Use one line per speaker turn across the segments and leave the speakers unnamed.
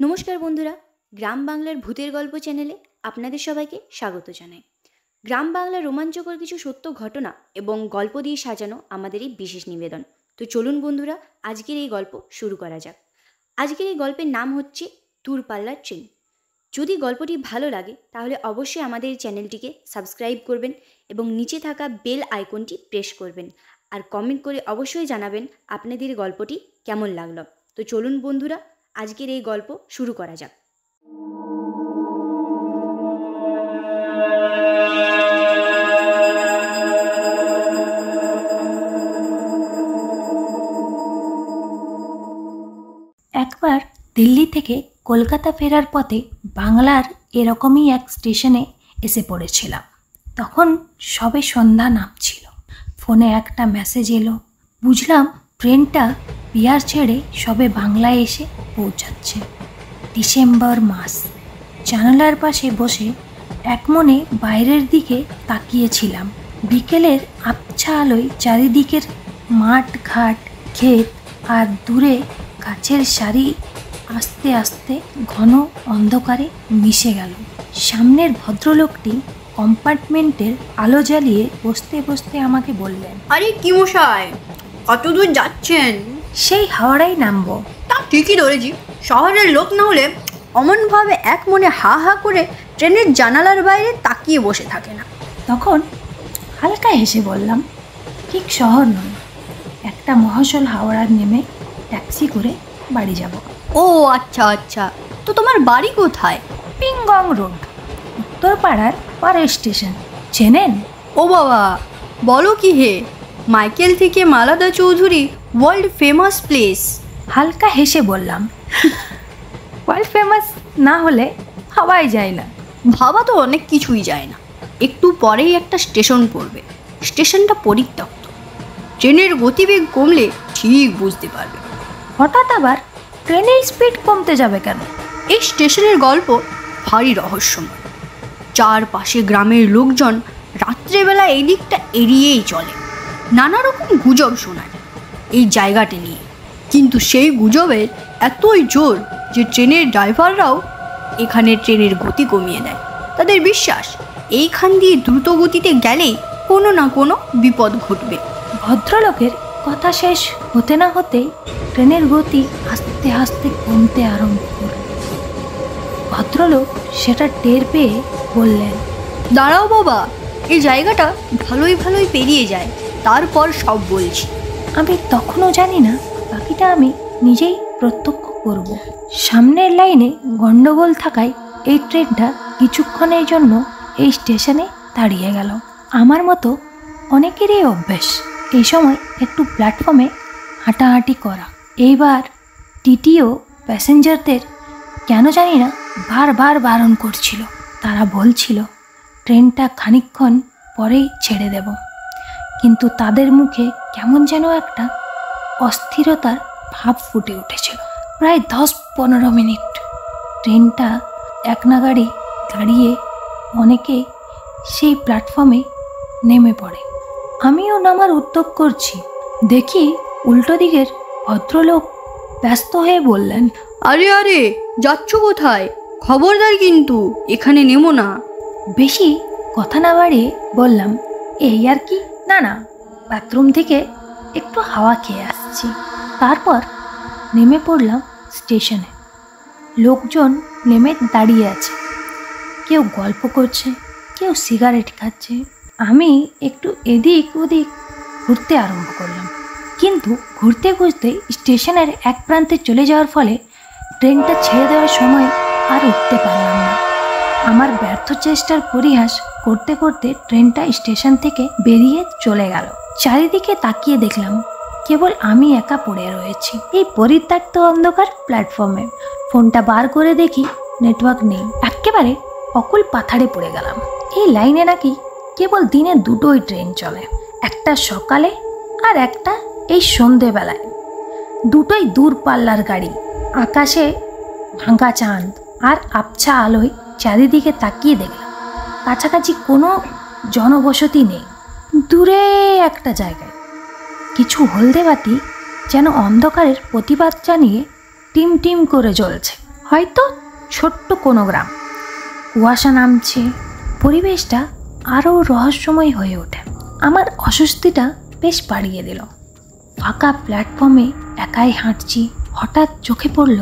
নমস্কার বন্ধুরা, গ্রাম বাংলার ভূতের গল্প চ্যানেলে আপনাদের সবাইকে স্বাগত জানাই। গ্রাম বাংলার রোমাঞ্চকর কিছু সত্য ঘটনা এবং গল্প দিয়ে সাজানো আমাদের এই বিশেষ নিবেদন। তো চলুন বন্ধুরা, আজকের এই গল্প শুরু করা যাক। আজকের এই গল্পের নাম হচ্ছে দূরপাল্লার ট্রেন। যদি গল্পটি ভালো লাগে তাহলে অবশ্যই আমাদের এই চ্যানেলটিকে সাবস্ক্রাইব করবেন এবং নিচে থাকা বেল আইকনটি প্রেস করবেন, আর কমেন্ট করে অবশ্যই জানাবেন আপনাদের গল্পটি কেমন লাগলো। তো চলুন বন্ধুরা, আজকের এই গল্প শুরু করা যাক।
একবার দিল্লি থেকে কলকাতা ফেরার পথে বাংলার এরকমই এক স্টেশনে এসে পড়েছিলাম। তখন সবে সন্ধ্যা নামছিল। ফোনে একটা মেসেজ এলো। বুঝলাম ট্রেনটা বিহার ছেড়ে সবে বাংলায় এসে পৌঁছাচ্ছে। ডিসেম্বর মাস। জানালার পাশে বসে একমনে বাইরের দিকে তাকিয়েছিলাম। বিকেলের আবছা আলোয় চারিদিকের মাঠ ঘাট ক্ষেত আর দূরে গাছের সারি আস্তে আস্তে ঘন অন্ধকারে মিশে গেল। সামনের ভদ্রলোকটি কম্পার্টমেন্টের আলো জ্বালিয়ে বসতে বসতে আমাকে বললেন,
আরে কি মশাই, কত দূর যাচ্ছেন?
সেই হাওড়ায় নামবো।
তা ঠিকই ধরেছি। শহরের লোক না হলে অমনভাবে এক মনে হা হা করে ট্রেনের জানালার বাইরে তাকিয়ে বসে থাকে না।
তখন হালকা হেসে বললাম, ঠিক শহর নয়, একটা মহাশল হাওড়ার নেমে ট্যাক্সি করে বাড়ি যাব।
ও আচ্ছা আচ্ছা, তো তোমার বাড়ি কোথায়?
পিংগং রোড, উত্তরপাড়ার পরের স্টেশন। চেনেন?
ও বাবা, বলো কি হে, মাইকেল থেকে মালাদা চৌধুরী ওয়ার্ল্ড ফেমাস প্লেস।
হালকা হেসে বললাম, ওয়ার্ল্ড ফেমাস না হলে ভাবাই যায় না।
ভাবা তো অনেক কিছুই যায় না। একটু পরেই একটা স্টেশন পড়বে। স্টেশনটা পরিত্যক্ত। ট্রেনের গতিবেগ কমলে ঠিক বুঝতে পারবে।
হঠাৎ আবার ট্রেনের স্পিড কমতে যাবে কেন?
এই স্টেশনের গল্প ভারী রহস্যময়। চারপাশে গ্রামের লোকজন রাত্রেবেলা এই দিকটা এড়িয়েই চলে। নানা রকম গুজব শোনায় এই জায়গাটি নিয়ে, কিন্তু সেই গুজবের এতই জোর যে ট্রেনের ড্রাইভাররাও এখানে ট্রেনের গতি কমিয়ে দেয়। তাদের বিশ্বাস এইখান দিয়ে দ্রুত গতিতে গেলেই কোনো না কোনো বিপদ ঘটবে।
ভদ্রলোকের কথা শেষ হতে না হতেই ট্রেনের গতি আস্তে আস্তে কমতে আরম্ভ করল। ভদ্রলোক সেটা টের পেয়ে বললেন,
দাঁড়াও বাবা, এই জায়গাটা ভালোই ভালোই পেরিয়ে যায়, তারপর সব বলছি।
আমি তখনও জানি না, বাকিটা আমি নিজেই প্রত্যক্ষ করব। সামনের লাইনে গন্ডগোল থাকায় এই ট্রেনটা কিছুক্ষণের জন্য এই স্টেশনে দাঁড়িয়ে গেল। আমার মতো অনেকেরই অভ্যেস এই সময় একটু প্ল্যাটফর্মে হাঁটাহাঁটি করা। এইবার টিটিও প্যাসেঞ্জারদের কেন জানি না বারবার বারণ করছিল। তারা বলছিল ট্রেনটা খানিকক্ষণ পরেই ছেড়ে দেব, কিন্তু তাদের মুখে কেমন যেন একটা অস্থিরতার ভাব ফুটে উঠেছিল। প্রায় 10-15 মিনিট ট্রেনটা এক নাগাড়ি দাঁড়িয়ে অনেকে সেই প্ল্যাটফর্মে নেমে পড়ে। আমিও নামার উদ্যোগ করছি, দেখি উল্টো দিকের ভদ্রলোক ব্যস্ত হয়ে বললেন,
আরে আরে, যাচ্ছ কোথায়? খবরদার কিন্তু এখানে নেমো না।
বেশি কথা না বাড়িয়ে বললাম, এই আর কি, না না, বাথরুম থেকে একটু হাওয়া খেয়ে আসছি। তারপর নেমে পড়লাম স্টেশনে। লোকজন নেমে দাঁড়িয়ে আছে, কেউ গল্প করছে, কেউ সিগারেট খাচ্ছে। আমি একটু এদিক ওদিক ঘুরতে আরম্ভ করলাম, কিন্তু ঘুরতে ঘুরতে স্টেশনের এক প্রান্তে চলে যাওয়ার ফলে ট্রেনটা ছেড়ে দেওয়ার সময় আর উঠতে পারলাম না। আমার ব্যর্থ চেষ্টার পরিহাস করতে করতে ট্রেনটা স্টেশন থেকে বেরিয়ে চলে গেল। চারিদিকে তাকিয়ে দেখলাম কেবল আমি একা পড়ে রয়েছি এই পরিত্যক্ত অন্ধকার প্ল্যাটফর্মে। ফোনটা বার করে দেখি নেটওয়ার্ক নেই। একেবারে অকুল পাথারে পড়ে গেলাম। এই লাইনে নাকি কেবল দিনে দুটোই ট্রেন চলে, একটা সকালে আর একটা এই সন্ধেবেলায়। দুটোই দূরপাল্লার গাড়ি। আকাশে ভাঙা চাঁদ আর আবছা আলোয় চারিদিকে তাকিয়ে দেখলাম কাছাকাছি কোনো জনবসতি নেই। দূরে একটা জায়গায় কিছু হলদে বাতি যেন অন্ধকারের প্রতিবাদ জানিয়ে টিম টিম করে জ্বলছে। হয়তো ছোট্ট কোনো গ্রাম। কুয়াশা নামছে, পরিবেশটা আরও রহস্যময় হয়ে ওঠে। আমার অস্বস্তিটা বেশ বাড়িয়ে দিল। ফাঁকা প্ল্যাটফর্মে একাই হাঁটছি, হঠাৎ চোখে পড়ল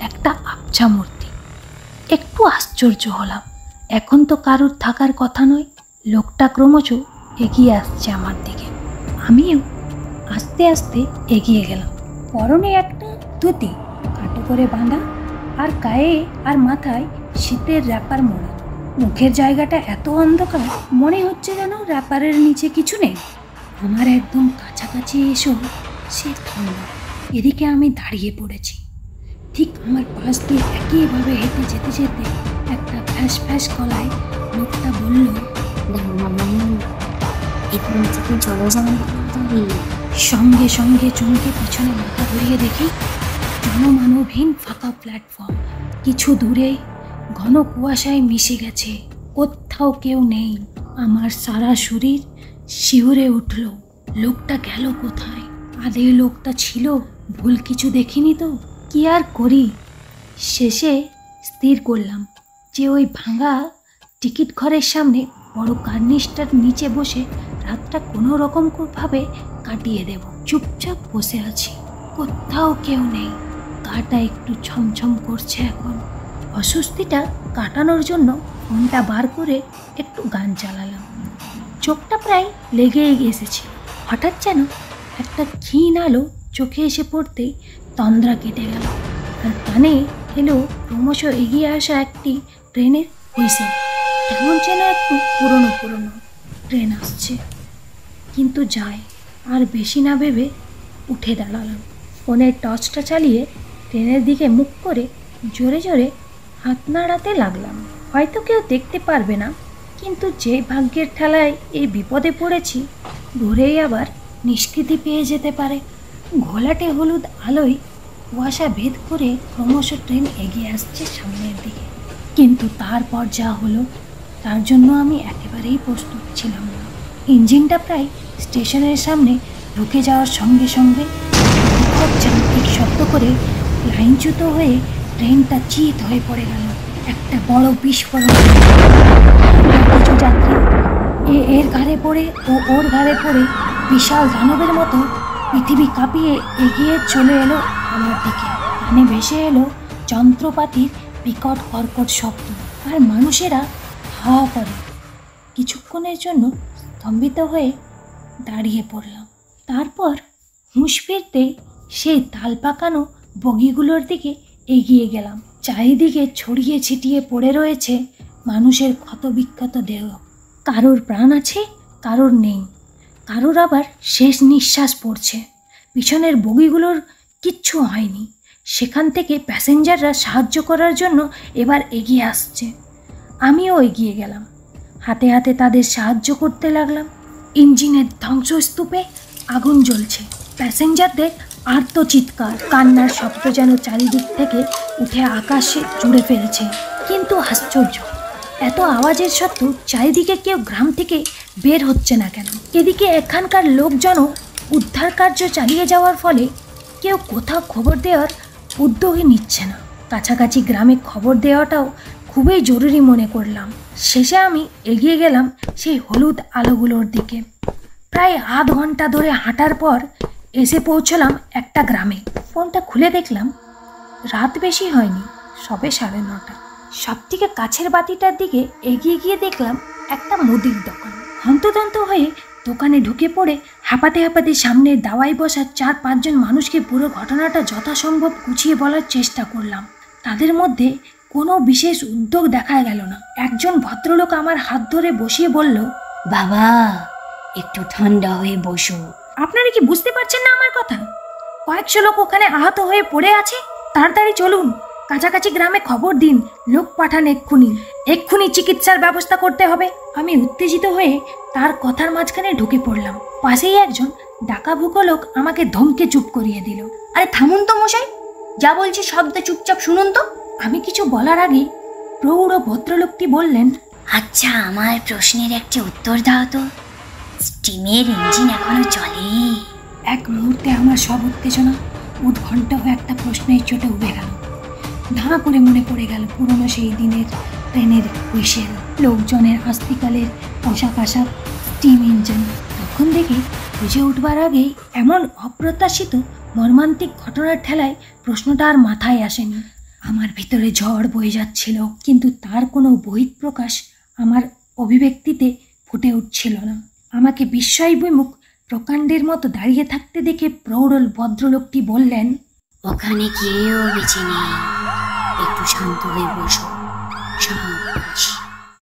একটা আবছা মূর্তি। একটু আশ্চর্য হলাম, এখন তো কারুর থাকার কথা নয়। লোকটা ক্রমশ এগিয়ে আসছে আমার দিকে। আমিও আস্তে আস্তে এগিয়ে গেলাম। পরনে একটা ধুতি, কাটো করে বাঁধা, আর গায়ে আর মাথায় শীতের র্যাপার মোড়া। মুখের জায়গাটা এত অন্ধকার, মনে হচ্ছে যেন র্যাপারের নিচে কিছু নেই। আমার একদম কাছাকাছি এসো সে থামল। এদিকে আমি দাঁড়িয়ে পড়েছি। ঠিক আমার পাশ দিয়ে একইভাবে হেঁটে যেতে যেতে একটা ফ্যাস ফ্যাস গলায় লোকটা বলল, সঙ্গে সঙ্গে চমকে পিছনে মাথা ঘুরিয়ে দেখি জনমানবহীন ফাঁকা প্ল্যাটফর্ম। কিছু দূরে ঘন কুয়াশায় মিশে গেছে, কোথাও কেউ নেই। আমার সারা শরীর শিউরে উঠল। লোকটা গেল কোথায়? আদে লোকটা ছিল? ভুল কিছু দেখিনি তো? কি আর করি? শেষে স্থির করলাম যে ওই ভাঙা টিকিট ঘরের সামনে বড় কার্নিশটার নিচে বসে রাতটা কোনো রকমভাবে কাটিয়ে দেব। চুপচাপ বসে আছি, কোথাও কেউ নেই। গাটা একটু ছমছম করছে এখন। অস্বস্তিটা কাটানোর জন্য ফোনটা বার করে একটু গান চালালাম। চোখটা প্রায় লেগেই এসেছে। হঠাৎ যেন একটা ক্ষীণ আলো চোখে এসে পড়তেই তন্দ্রা কেটে গেল। আর কানে এলো ক্রমশ এগিয়ে আসা একটি ট্রেনের হুইসেল। কেমন যেন একটু পুরনো পুরনো ট্রেন আসছে, কিন্তু যায়। আর বেশি না ভেবে উঠে দাঁড়ালাম। ফোনের টর্চটা চালিয়ে ট্রেনের দিকে মুখ করে জোরে জোরে হাত নাড়াতে লাগলাম। হয়তো কেউ দেখতে পারবে না, কিন্তু যে ভাগ্যের ঠেলায় এই বিপদে পড়েছি, ঘুরেই আবার নিষ্কৃতি পেয়ে যেতে পারে। ঘোলাটে হলুদ আলোয় কুয়াশা ভেদ করে ক্রমশ ট্রেন এগিয়ে আসছে সামনের দিকে। কিন্তু তারপর যা হলো তার জন্য আমি একেবারেই প্রস্তুত ছিলাম না। ইঞ্জিনটা প্রায় স্টেশনের সামনে ঢুকে যাওয়ার সঙ্গে সঙ্গে যান্ত্রিক শব্দ করে লাইনচ্যুত হয়ে ট্রেনটা চিৎ হয়ে পড়ে গেল। একটা বড় বিস্ফোরণ। কিছু যাত্রী এর ঘাড়ে পড়ে ও ওর ঘাড়ে পড়ে বিশাল দানবের মতো পৃথিবী কাঁপিয়ে এগিয়ে চলে এলো আমার দিকে। কানে ভেসে এলো যন্ত্রপাতির বিকট কর্কট শব্দ, আর মানুষেরা হাওয়া করে। কিছুক্ষণের জন্য স্তম্ভিত হয়ে দাঁড়িয়ে পড়লাম। তারপর হুঁশ ফিরতেই সেই তাল পাকানো বগিগুলোর দিকে এগিয়ে গেলাম। চারিদিকে ছড়িয়ে ছিটিয়ে পড়ে রয়েছে মানুষের ক্ষতবিক্ষত দেহ। কারোর প্রাণ আছে, কারোর নেই, কারোর আবার শেষ নিঃশ্বাস পড়ছে। পিছনের বগিগুলোর কিচ্ছু হয়নি। সেখান থেকে প্যাসেঞ্জাররা সাহায্য করার জন্য এবার এগিয়ে আসছে। আমিও এগিয়ে গেলাম, হাতে হাতে তাদের সাহায্য করতে লাগলাম। ইঞ্জিনের ধ্বংসস্তূপে আগুন জ্বলছে। প্যাসেঞ্জারদের আর্তচিৎকার, কান্নার শব্দ যেন চারিদিক থেকে উঠে আকাশে জুড়ে ফেলছে। কিন্তু আশ্চর্য, এত আওয়াজের সত্ত্বেও চারিদিকে কেউ গ্রাম থেকে বের হচ্ছে না কেন? এদিকে এখানকার লোকজনও উদ্ধার কার্য চালিয়ে যাওয়ার ফলে কেউ কোথাও খবর দেওয়ার উদ্যোগই নিচ্ছে না। কাছাকাছি গ্রামে খবর দেওয়াটাও খুবই জরুরি মনে করলাম। শেষে আমি এগিয়ে গেলাম সেই হলুদ আলোগুলোর দিকে। প্রায় আধ ঘন্টা ধরে হাঁটার পর এসে পৌঁছলাম একটা গ্রামে। ফোনটা খুলে দেখলাম রাত বেশি হয়নি, সবে 9:30। সব থেকে কাছের বাতিটার দিকে এগিয়ে গিয়ে দেখলাম একটা মুদির দোকান। হন্তদন্ত হয়ে দোকানে ঢুকে পড়ে হাঁপাতে হাঁপাতে সামনের দাওয়ায় বসা 4-5 জন মানুষকে পুরো ঘটনাটা যথাসম্ভব গুছিয়ে বলার চেষ্টা করলাম। তাদের মধ্যে কোনো বিশেষ উদ্যোগ দেখা গেল না। একজন ভদ্রলোক আমার হাত ধরে বসিয়ে বলল,
বাবা একটু ঠান্ডা হয়ে বসো।
আপনারা কি বুঝতে পারছেন না আমার কথা? কয়েকশো লোক ওখানে আহত হয়ে পড়ে আছে। তাড়াতাড়ি চলুন, কাছাকাছি গ্রামে খবর দিন, লোক পাঠান এক্ষুনি চিকিৎসার ব্যবস্থা করতে হবে। আমি উত্তেজিত হয়ে তার কথার মাঝখানে ঢুকে পড়লাম। পাশেই একজন ডাকাবুকো লোক আমাকে ধমকে চুপ করিয়ে দিল।
আরে থামুন তো মশাই, যা বলছি শব্দ চুপচাপ শুনুন তো।
আমি কিছু বলার আগেই প্রৌঢ় ভদ্রলোকটি বললেন,
আচ্ছা আমার প্রশ্নের একটি উত্তর দাও তো, স্টিমের ইঞ্জিন এখনো চলে?
এক মুহূর্তে আমার সব উত্তেজনা উৎকণ্ঠা হয়ে একটা প্রশ্নের চোটে উঠে গেল। ধাঁ করে মনে পড়ে গেল পুরনো সেই দিনের ট্রেনের হুইসেল, লোকজনের আস্তিকালের পোশাক আশাক, স্টিম ইঞ্জিন। তখন থেকে বুঝে উঠবার আগেই এমন অপ্রত্যাশিত মর্মান্তিক ঘটনার ঠেলায় প্রশ্নটা আর মাথায় আসেনি। আমার ভিতরে ঝড় বয়ে যাচ্ছিল, কিন্তু তার কোনো বহিঃপ্রকাশ আমার অভিব্যক্তিতে ফুটে উঠছিল না। আমাকে বিস্ময়বিমুখ প্রকাণ্ডের মতো দাঁড়িয়ে থাকতে দেখে প্রৌঢ় ভদ্রলোকটি বললেন,
ওখানে কেউ বেঁচে নেই, একটু শান্ত হয়ে বসো, শান্ত।